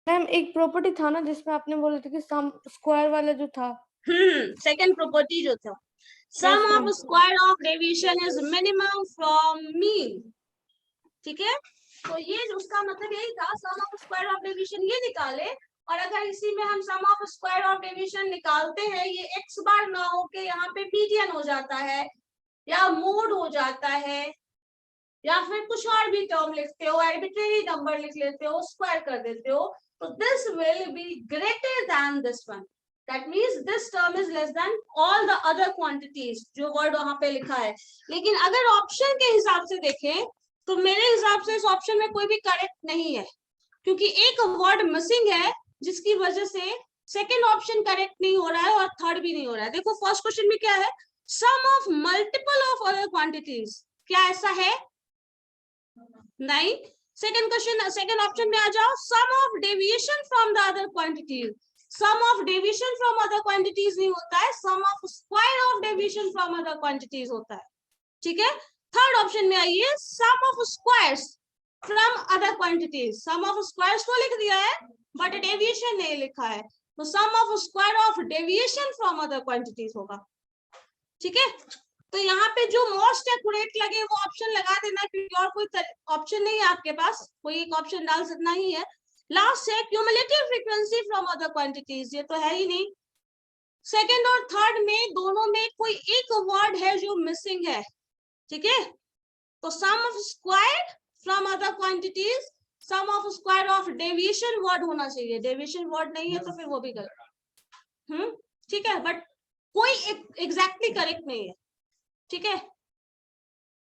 Speaker 5: मैम एक प्रॉपर्टी था ना जिसमें आपने बोले थे कि सम स्क्वायर वाला जो था,
Speaker 1: सेकंड प्रॉपर्टी जो था, sum of square of deviation is minimum from mean, ठीक है। तो ये उसका मतलब यही था, sum of square of deviation ये निकाले, और अगर इसी में हम sum of square of deviation निकालते हैं, ये x बार ना हो के यहाँ पे मीडियन हो जाता है, या मोड हो जाता है, या फिर कुछ और भी टर्म लिखते हो, आर्बिट्रेरी नंबर लिख लेते हो, स्क्वायर कर देते हो, तो this will be greater than this one, that means this term is less than all the other quantities, जो वर्ड वहां पे लिखा है। लेकिन अगर ऑप्शन के हिसाब से देखें तो मेरे हिसाब से इस ऑप्शन में कोई भी करेक्ट नहीं है, क्योंकि एक वर्ड मिसिंग है, जिसकी वजह से सेकंड ऑप्शन करेक्ट नहीं हो रहा है और थर्ड भी नहीं हो रहा है। देखो फर्स्ट क्वेश्चन में क्या है, sum of multiple of other quantities, क्या ऐसा है? नहीं। सेकंड क्वेश्चन, सेकंड ऑप्शन में आ जाओ, sum of deviation from the other quantities, sum of deviation from other quantities नहीं होता है, sum of square of deviation from other quantities होता है, ठीक है। थर्ड ऑप्शन में आइए, sum of squares from other quantities, sum of squares तो लिख दिया है बट डेविएशन नहीं लिखा है, तो sum of square of deviation from other quantities होगा, ठीक है। तो यहाँ पे जो मोस्ट एक्यूरेट लगे वो ऑप्शन लगा देना, क्योंकि और कोई ऑप्शन नहीं है आपके पास, कोई एक ऑप्शन डाल सकना ही है। लास्ट है cumulative frequency from other quantities, ये तो है ही नहीं। सेकंड और थर्ड में दोनों में कोई एक वर्ड है जो मिसिंग है, ठीक है। तो sum of square from other quantities, sum of square of deviation word होना चाहिए, डेविएशन वर्ड नहीं है तो फिर वो भी गलत, ठीक है। बट कोई एग्जैक्टली करेक्ट नहीं है, ठीक है,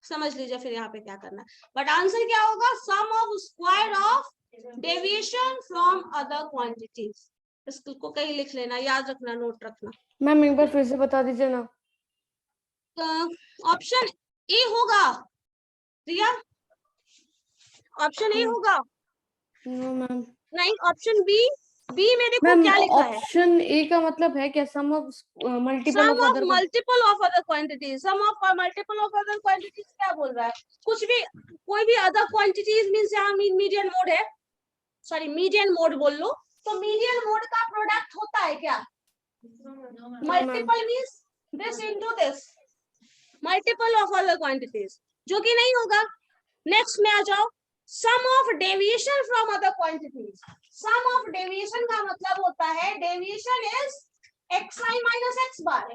Speaker 1: समझ लीजिए फिर यहाँ पे क्या करना है। बट आंसर क्या होगा, sum of square of deviation from other quantities. इसको कहीं लिख लेना, याद रखना, नोट रखना।
Speaker 5: मैम एक बार फिर से बता दीजिए ना।
Speaker 1: ऑप्शन ए होगा, रिया ऑप्शन ए होगा?
Speaker 5: No ma'am.
Speaker 1: नहीं, ऑप्शन बी। बी में देखो
Speaker 5: मैम
Speaker 1: क्या लिखा है,
Speaker 5: ऑप्शन ए का मतलब है क्या sum of multiple
Speaker 1: sum
Speaker 5: of
Speaker 1: of
Speaker 5: other?
Speaker 1: Multiple of other quantities. Sum of multiple of other quantities क्या बोल रहा है? कुछ भी, कोई भी अदर क्वांटिटीज मींस यहाँ मीडियन मोड है, सॉरी मीडियन मोड बोल लो, तो मीडियन मोड का प्रोडक्ट होता है क्या? Multiple means this into this, multiple of other quantities, जो कि नहीं होगा। नेक्स्ट में आ जाओ, sum of deviation from other quantities. Sum of deviation का मतलब होता है, deviation is xi minus x bar,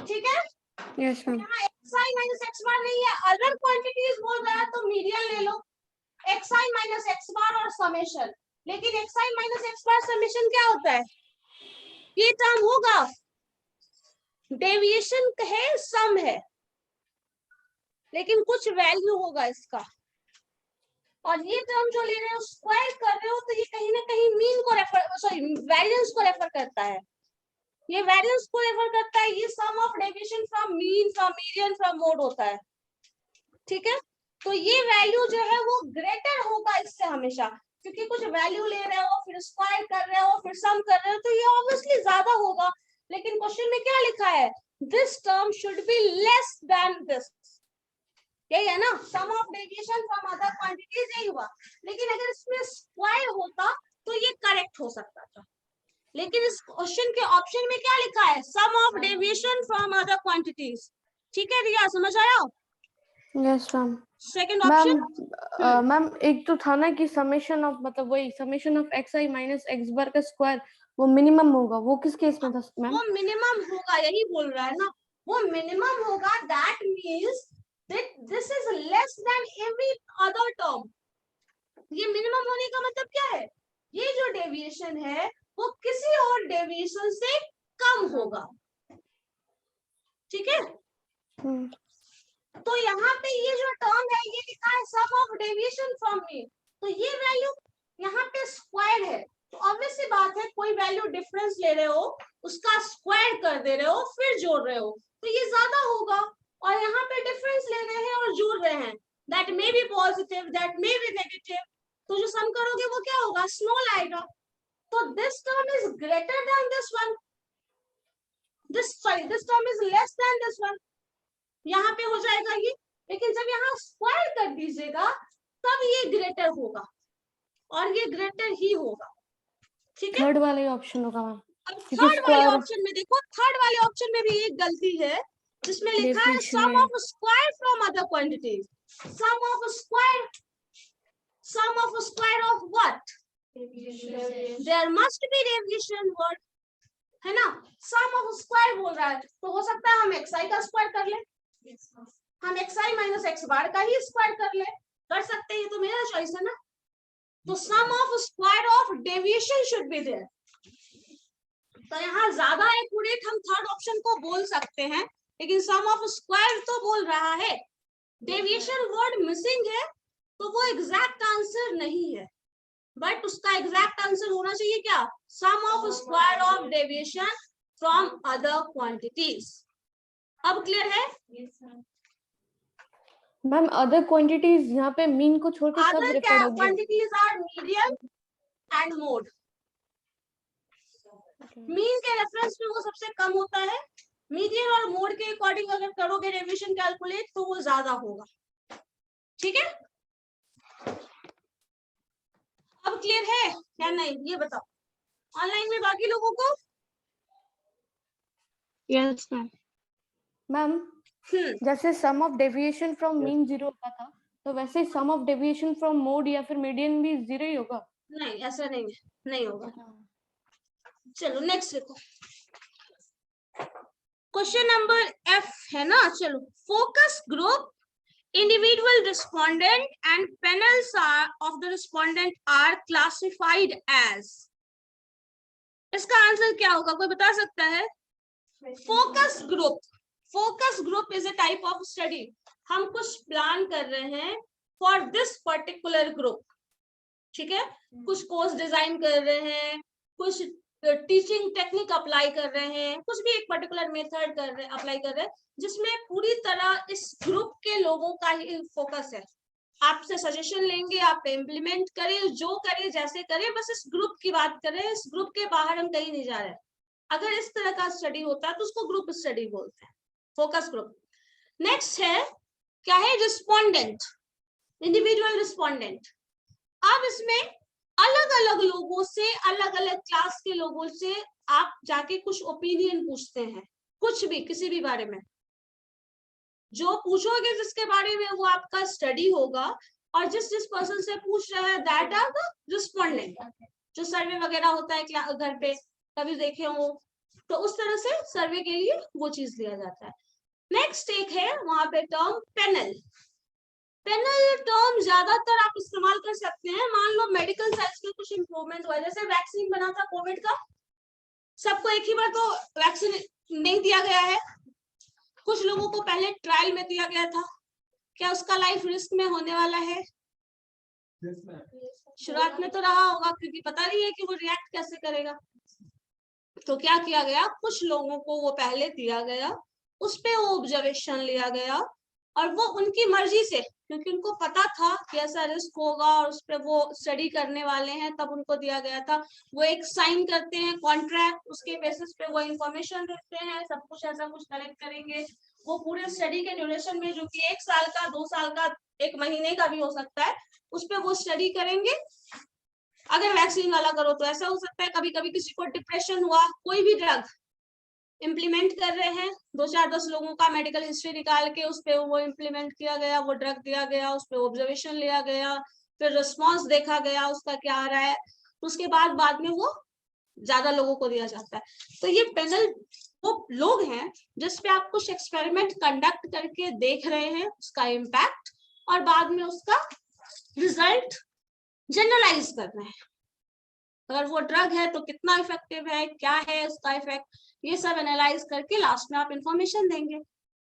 Speaker 1: ठीक है?
Speaker 5: Yes ma'am.
Speaker 1: यहाँ xi माइनस x बार नहीं है, अदर क्वांटिटीज बोल रहा है तो मीडियन ले लो, xi माइनस x बार और समेशन। लेकिन xi माइनस x बार समेशन क्या होता है? ये टर्म होगा, डेविएशन है सम है, लेकिन कुछ वैल्यू होगा इसका, और ये टर्म जो ले रहे हो स्क्वायर कर रहे हो, तो ये कहीं ना कहीं मीन को रेफर, सॉरी वेरिएंस को रेफर करता है, ये वेरिएंस को रेफर करता है। ये sum of deviation from mean, from median, from mode होता है, ठीक है? तो ये वैल्यू जो है वो ग्रेटर होगा इससे हमेशा, क्योंकि कुछ वैल्यू ले रहे हो फिर स्क्वायर कर रहे हो फिर सम कर रहे हो, तो ये ऑब्वियसली ज्यादा होगा। लेकिन क्वेश्चन में क्या लिखा है? This term should be less than this, यही है ना, sum of deviation from other quantities, यही हुआ। लेकिन अगर इसमें स्क्वायर होता तो ये करेक्ट हो सकता था, लेकिन इस क्वेश्चन के ऑप्शन में क्या लिखा है? Sum of deviation from other quantities, ठीक है रिया, समझ आया?
Speaker 5: Yes ma'am.
Speaker 1: Second
Speaker 5: ma'am
Speaker 1: option.
Speaker 5: Ma'am एक तो था ना कि समेशन ऑफ, मतलब वही summation of xi minus x bar का स्क्वायर वो मिनिमम होगा, वो किस केस में था मैम?
Speaker 1: वो मिनिमम होगा, यही बोल रहा है ना, वो मिनिमम होगा, that means that this is less than every other term। ये मिनिमम होने का मतलब क्या है? ये जो डेविएशन है वो किसी और डेविएशन से कम होगा, ठीक है? तो यहाँ पे ये जो टर्म है ये लिखा है sum of deviation from mean, तो ये वैल्यू यहाँ पे स्क्वायर है, तो ऑब्वियस सी बात है कोई वैल्यू डिफरेंस ले रहे हो उसका स्क्वायर कर दे रहे हो फिर जोड़ रहे हो, तो ये ज्यादा होगा। और यहाँ पे डिफरेंस ले रहे हैं और जोड़ रहे हैं, that may be positive, that may be negative, तो जो सम करोगे वो क्या होगा? स्मॉल आएगा। तो this term is greater than this one, this term is less than this one, यहाँ पे हो जाएगा ये। लेकिन जब यहाँ स्क्वायर कर दीजिएगा तब ये ग्रेटर होगा, और ये ग्रेटर ही होगा, ठीक है?
Speaker 5: थर्ड वाला ही ऑप्शन होगा मैम।
Speaker 1: अब थर्ड वाले ऑप्शन में देखो, थर्ड वाले ऑप्शन में भी एक गलती है जिसमें लिखा है sum of square from other quantities. Sum of square of what? There must be deviation word, है ना? सम ऑफ स्क्वायर बोल रहा है, तो हो सकता है हम xi का स्क्वायर कर ले, हम xi माइनस x बार का ही स्क्वायर कर ले, कर सकते हैं, ये तो मेरा चॉइस है ना। तो sum of square of deviation should be there, तो यहाँ ज्यादा एक्यूरेट हम थर्ड ऑप्शन को बोल सकते हैं, लेकिन सम ऑफ स्क्वायर तो बोल रहा है, डेविएशन वर्ड मिसिंग है, तो वो एग्जैक्ट आंसर नहीं है, बट उसका एग्जैक्ट आंसर होना चाहिए क्या? Sum of square of deviation from other quantities. अब क्लियर है?
Speaker 5: मैम अदर क्वांटिटीज यहाँ पे मीन को छोड़ के सब
Speaker 1: अदर
Speaker 5: रेफर होगी।
Speaker 1: Quantities are median and mode. Mean के रेफरेंस में वो सबसे कम होता है, मीडियन और मोड के अकॉर्डिंग अगर करोगे डेविएशन कैलकुलेट तो वो ज्यादा होगा, ठीक है? अब क्लियर है या नहीं ये बताओ ऑनलाइन में बाकी लोगों को?
Speaker 5: Yes ma'am. मैम जैसे सम ऑफ डेविएशन फ्रॉम मीन 0 होता था, तो वैसे सम ऑफ डेविएशन फ्रॉम मोड या फिर मीडियन भी 0 ही होगा?
Speaker 1: नहीं, ऐसा नहीं है, नहीं होगा। चलो नेक्स्ट देखो, क्वेश्चन नंबर F है ना। चलो, focus group, individual respondent and panels of the respondent are classified as, इसका आंसर क्या होगा, कोई बता सकता है? Focus group is a type of study, हम कुछ प्लान कर रहे हैं फॉर दिस पर्टिकुलर ग्रुप, ठीक है? कुछ कोर्स डिजाइन कर रहे हैं, कुछ टीचिंग टेक्निक अप्लाई कर रहे हैं, कुछ भी एक पर्टिकुलर मेथड कर रहे हैं, अप्लाई कर रहे हैं, जिसमें पूरी तरह इस ग्रुप के लोगों का ही फोकस है। आपसे सजेशन लेंगे, आप इम्प्लीमेंट करें, जो करें जैसे करें, बस इस ग्रुप की बात करें, इस ग्रुप के बाहर हम कहीं नहीं जा रहे। अगर इस तरह का स्टडी होता है तो उसको ग्रुप स्टडी बोलते हैं, फोकस ग्रुप। नेक्स्ट है क्या है, रिस्पोंडेंट, इंडिविजुअल रिस्पोंडेंट। अब इसमें अलग अलग लोगों से, अलग अलग क्लास के लोगों से आप जाके कुछ ओपिनियन पूछते हैं, कुछ भी, किसी भी बारे में जो पूछोगे जिसके बारे में वो आपका स्टडी होगा, और जिस पर्सन से पूछ रहे हैं दैट आर द रिस्पोंडेंट। जो सर्वे वगैरह होता है घर पे कभी देखे हो, तो उस तरह से सर्वे के लिए वो चीज लिया जाता है। नेक्स्ट एक है वहां पे टर्म पैनल। पैनल टर्म ज्यादातर आप इस्तेमाल कर सकते हैं, मान लो मेडिकल साइंस में कुछ इंप्रूवमेंट हुआ, जैसे वैक्सीन बना था कोविड का, सबको एक ही बार तो वैक्सीन नहीं दिया गया है, कुछ लोगों को पहले ट्रायल में दिया गया था, क्या उसका लाइफ रिस्क में होने वाला है? शुरुआत में तो रहा होगा, क्योंकि पता नहीं है कि वो रिएक्ट कैसे करेगा। तो क्या किया गया, कुछ लोगों को वो पहले दिया गया, उस पे वो ऑब्जर्वेशन लिया गया, और वो उनकी मर्जी से, क्योंकि उनको पता था कि ऐसा रिस्क होगा और उस पर वो स्टडी करने वाले हैं, तब उनको दिया गया था। वो एक साइन करते हैं कॉन्ट्रैक्ट, उसके बेसिस पे वो इंफॉर्मेशन देते हैं, सब कुछ ऐसा कुछ कलेक्ट करेंगे। वो पूरे स्टडी के ड्यूरेशन में, जो कि 1 साल का, 2 साल का, 1 महीने का भी हो सकता है, उस पर वो स्टडी करेंगे। अगर वैक्सीन वाला करो तो ऐसा हो सकता है, कभी कभी किसी को डिप्रेशन हुआ, कोई भी ड्रग इम्प्लीमेंट कर रहे हैं, 2-4-10 लोगों का मेडिकल हिस्ट्री निकाल के उस पे वो इम्प्लीमेंट किया गया, वो ड्रग दिया गया, उस पे ऑब्जर्वेशन लिया गया, फिर रिस्पॉन्स देखा गया उसका क्या आ रहा है, उसके बाद में वो ज्यादा लोगों को दिया जाता है। तो ये पैनल वो लोग हैं जिसपे आप कुछ एक्सपेरिमेंट कंडक्ट करके देख रहे हैं उसका इम्पैक्ट, और बाद में उसका रिजल्ट जनरलाइज कर रहे हैं। अगर वो ड्रग है तो कितना इफेक्टिव है, क्या है उसका इफेक्ट, ये सब एनालाइज करके लास्ट में आप इंफॉर्मेशन देंगे।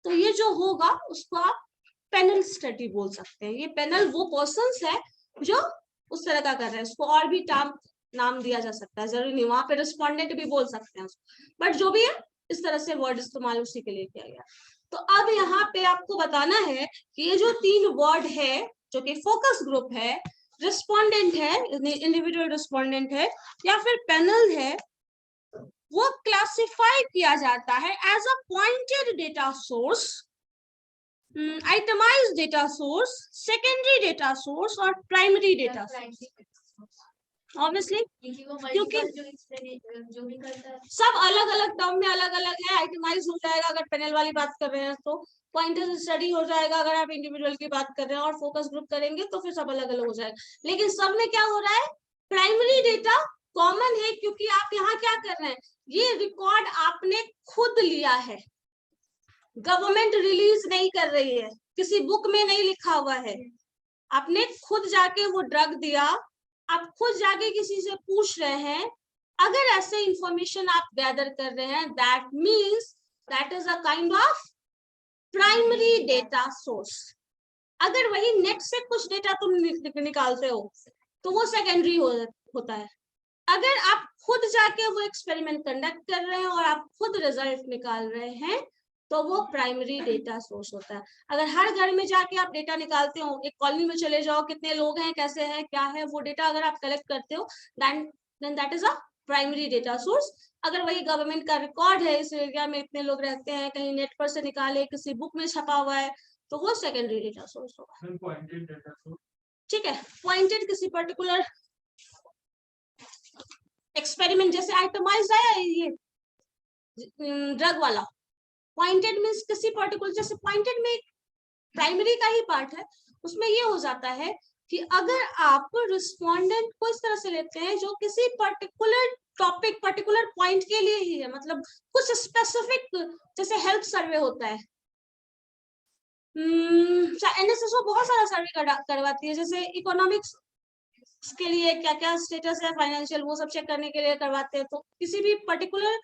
Speaker 1: तो ये जो होगा उसको आप पैनल स्टडी बोल सकते हैं। ये पैनल वो पर्सन्स है जो उस तरह का कर रहे हैं, उसको और भी नाम दिया जा सकता है, जरूरी नहीं, वहां पे रिस्पोंडेंट भी बोल सकते हैं उसको, बट जो भी है इस तरह से वर्ड इस्तेमाल उसी के लिए किया गया। तो अब यहाँ पे आपको बताना है कि ये जो 3 वर्ड है, जो कि फोकस ग्रुप है, रिस्पोंडेंट है, इंडिविजुअल रिस्पोंडेंट है, या फिर पैनल है, वो क्लासिफाई किया जाता है as a pointed data source, itemised data source, secondary data source और प्राइमरी डेटा सोर्स। ऑब्वियसली क्योंकि सब अलग अलग टर्म में अलग अलग है। आइटमाइज हो जाएगा अगर पैनल वाली बात कर रहे हैं, तो पॉइंटर स्टडी हो जाएगा अगर आप इंडिविजुअल की बात कर रहे हैं, और फोकस ग्रुप करेंगे तो फिर सब अलग अलग हो जाएगा। लेकिन सब में क्या हो रहा है, प्राइमरी डेटा कॉमन है, क्योंकि आप यहाँ क्या कर रहे हैं, ये रिकॉर्ड आपने खुद लिया है, गवर्नमेंट रिलीज नहीं कर रही है, किसी बुक में नहीं लिखा हुआ है, आपने खुद जाके वो ड्रग दिया, आप खुद जाके किसी से पूछ रहे हैं। अगर ऐसे इंफॉर्मेशन आप गैदर कर रहे हैं, that means that is a kind of primary data source. अगर वही नेट से कुछ डेटा तुम निकालते हो तो वो सेकेंडरी होता है। अगर आप खुद जाके वो एक्सपेरिमेंट कंडक्ट कर रहे हैं और आप खुद रिजल्ट निकाल रहे हैं तो वो प्राइमरी डेटा सोर्स होता है। अगर हर घर में जाके आप डेटा निकालते हो, एक कॉलोनी में चले जाओ, कितने लोग हैं, कैसे हैं, क्या है, वो डेटा अगर आप कलेक्ट करते हो, then that is a primary data source. अगर वही गवर्नमेंट का रिकॉर्ड है, इस एरिया में इतने लोग रहते हैं, कहीं नेट पर से निकाले, किसी बुक में छपा हुआ है, तो वो सेकेंडरी डेटा सोर्स होगा। ठीक है, पॉइंटेड किसी पर्टिकुलर एक्सपेरिमेंट, जैसे आइटमाइज्ड है ये ड्रग वाला, पॉइंटेड मींस किसी पर्टिकुलर, जैसे पॉइंटेड में प्राइमरी का ही पार्ट है, उसमें ये हो जाता है कि अगर आप रिस्पोंडेंट को इस तरह से लेते हैं जो किसी पर्टिकुलर टॉपिक, पर्टिकुलर पॉइंट के लिए ही है, मतलब कुछ स्पेसिफिक, जैसे हेल्थ सर्वे होता है, एनएसएसओ बहुत सारा सर्वे करवाती है, जैसे इकोनॉमिक्स के लिए क्या क्या स्टेटस है फाइनेंशियल, वो सब चेक करने के लिए करवाते हैं। तो किसी भी पर्टिकुलर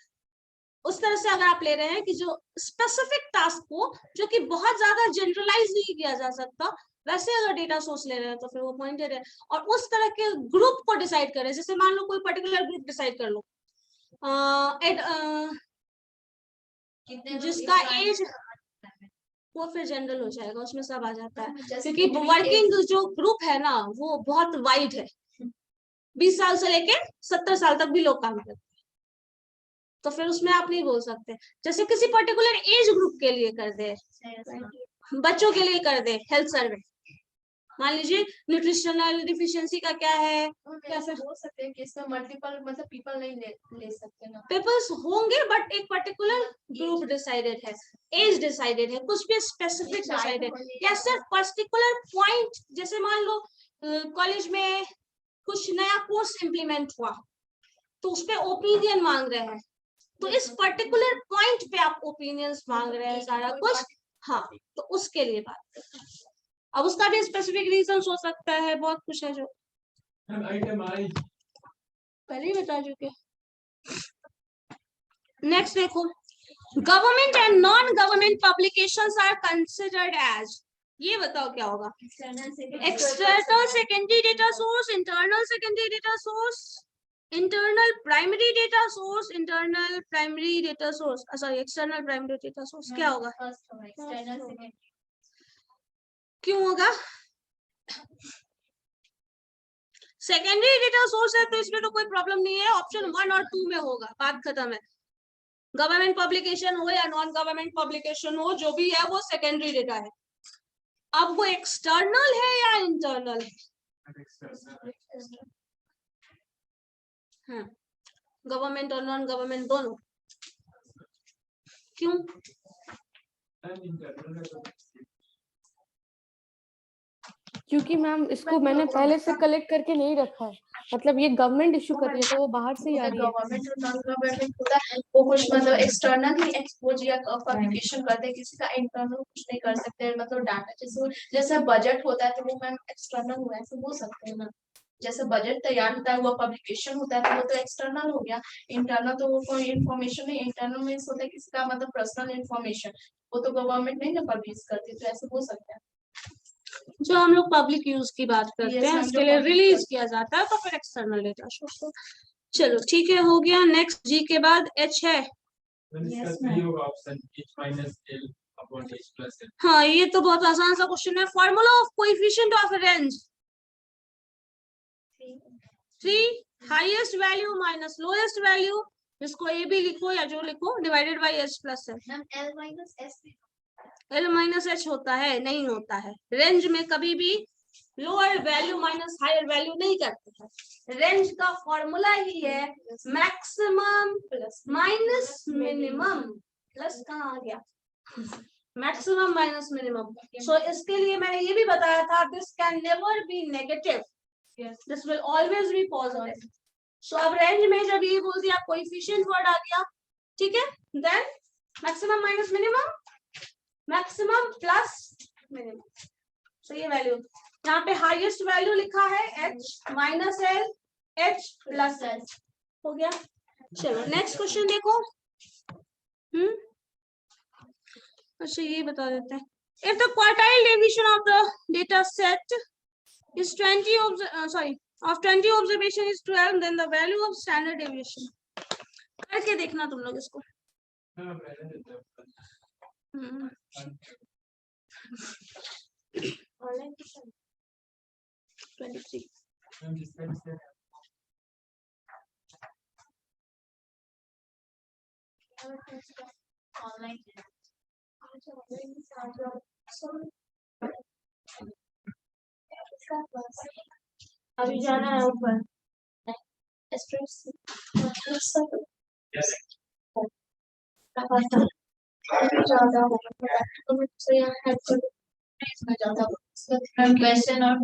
Speaker 1: उस तरह से अगर आप ले रहे हैं कि जो स्पेसिफिक टास्क को, जो कि बहुत ज्यादा जनरलाइज नहीं किया जा सकता, वैसे अगर डेटा सोर्स ले रहे हैं तो फिर वो पॉइंटेड है। और उस तरह के ग्रुप को डिसाइड करें, जैसे मान लो कोई पर्टिकुलर ग्रुप डिसाइड कर लो, जिसका एज वो फिर जनरल हो जाएगा, उसमें सब आ जाता है, क्योंकि वर्किंग जो ग्रुप है ना वो बहुत वाइड है, 20 साल से लेके 70 साल तक भी लोग काम करते हैं, तो फिर उसमें आप नहीं बोल सकते। जैसे किसी पर्टिकुलर एज ग्रुप के लिए कर दे, बच्चों के लिए कर दे हेल्थ सर्वे, मान लीजिए न्यूट्रिशनल डिफिशियंसी का क्या है, कैसे
Speaker 3: हो सकते हैं कि इसमें मल्टीपल मतलब पीपल नहीं ले सकते ना,
Speaker 1: पीपल्स होंगे, बट एक पर्टिकुलर ग्रुप डिसाइडेड है, एज डिसाइडेड है, कुछ भी स्पेसिफिक डिसाइडेड, या सिर्फ पर्टिकुलर पॉइंट, जैसे मान लो कॉलेज में कुछ नया कोर्स इम्प्लीमेंट हुआ तो उस पे ओपिनियन मांग रहे हैं, तो इस पर्टिकुलर पॉइंट पे आप ओपिनियंस मांग रहे हैं सारा कुछ, हाँ, तो उसके लिए बात करते हैं। अब उसका भी स्पेसिफिक रीजन हो सकता है, बहुत कुछ है जो पहले ही बता चुके। नेक्स्ट देखो, government and non government publications are considered as, ये बताओ क्या होगा, external secondary data source, internal secondary data source, internal primary data source, internal primary data source, sorry external primary data source, क्या होगा, क्यों होगा, सेकेंडरी डेटा सोर्स है तो इसमें तो कोई प्रॉब्लम नहीं है, ऑप्शन 1 और 2 में होगा, बात खत्म है। गवर्नमेंट पब्लिकेशन हो या नॉन गवर्नमेंट पब्लिकेशन हो, जो भी है वो सेकेंडरी डेटा है। अब वो एक्सटर्नल है या इंटरनल है, हाँ, गवर्नमेंट और नॉन गवर्नमेंट दोनों, क्यों,
Speaker 5: क्योंकि मैम इसको मैंने पहले से कलेक्ट करके नहीं रखा है, मतलब ये गवर्नमेंट इशू कर रही है तो वो बाहर से ही आ रही है।
Speaker 3: गवर्नमेंट और नॉन गवर्नमेंट होता है, वो कुछ मतलब एक्सटर्नल ही एक्सपोज या पब्लिकेशन करते हैं, किसी का इंटरनल कुछ नहीं कर सकते, मतलब डाटा जैसे बजट होता है तो वो मैम एक्सटर्नल हुआ है, ऐसे बोल सकते हैं ना, जैसे बजट तैयार होता है वो पब्लिकेशन होता है तो वो तो एक्सटर्नल हो गया, इंटरनल तो वो कोई इन्फॉर्मेशन नहीं, इंटरनल मीन्स होता है किसी का मतलब पर्सनल इन्फॉर्मेशन, वो तो गवर्नमेंट नहीं ना पब्लिश करती, तो ऐसे बोल सकते हैं।
Speaker 1: जो हम लोग पब्लिक यूज की बात करते हैं उसके लिए रिलीज किया जाता है तो फिर एक्सटर्नल डेटा सोर्स। चलो ठीक है, हो गया। नेक्स्ट जी के बाद एच है, हाँ ये तो बहुत आसान सा क्वेश्चन है, formula of coefficient of range 3 highest value minus lowest value, जिसको ए भी लिखो या जो लिखो, डिवाइडेड बाय एच प्लस है। एल माइनस एच होता है, नहीं होता है, रेंज में कभी भी lower value minus higher value नहीं करते हैं। रेंज का फॉर्मूला ही है मैक्सिमम माइनस मिनिमम, प्लस कहाँ आ गया, मैक्सिमम माइनस मिनिमम। सो इसके लिए मैंने ये भी बताया था, this can never be negative, this will always be positive. So अब रेंज में जब ये बोल दिया कोएफिशिएंट वर्ड आ गया, ठीक है, then maximum minus minimum, maximum plus minimum. So ये वैल्यू यहाँ पे हाईएस्ट वैल्यू लिखा है h minus L h plus L, हो गया। चलो नेक्स्ट क्वेश्चन देखो। अच्छा ये बता देते हैं, if the quartile deviation of the data set is 20 of 20 observation is 12, then the value of standard deviation, करके देखना तुम लोग इसको। 23
Speaker 3: अभी जाना है ऊपर, क्वेश्चन और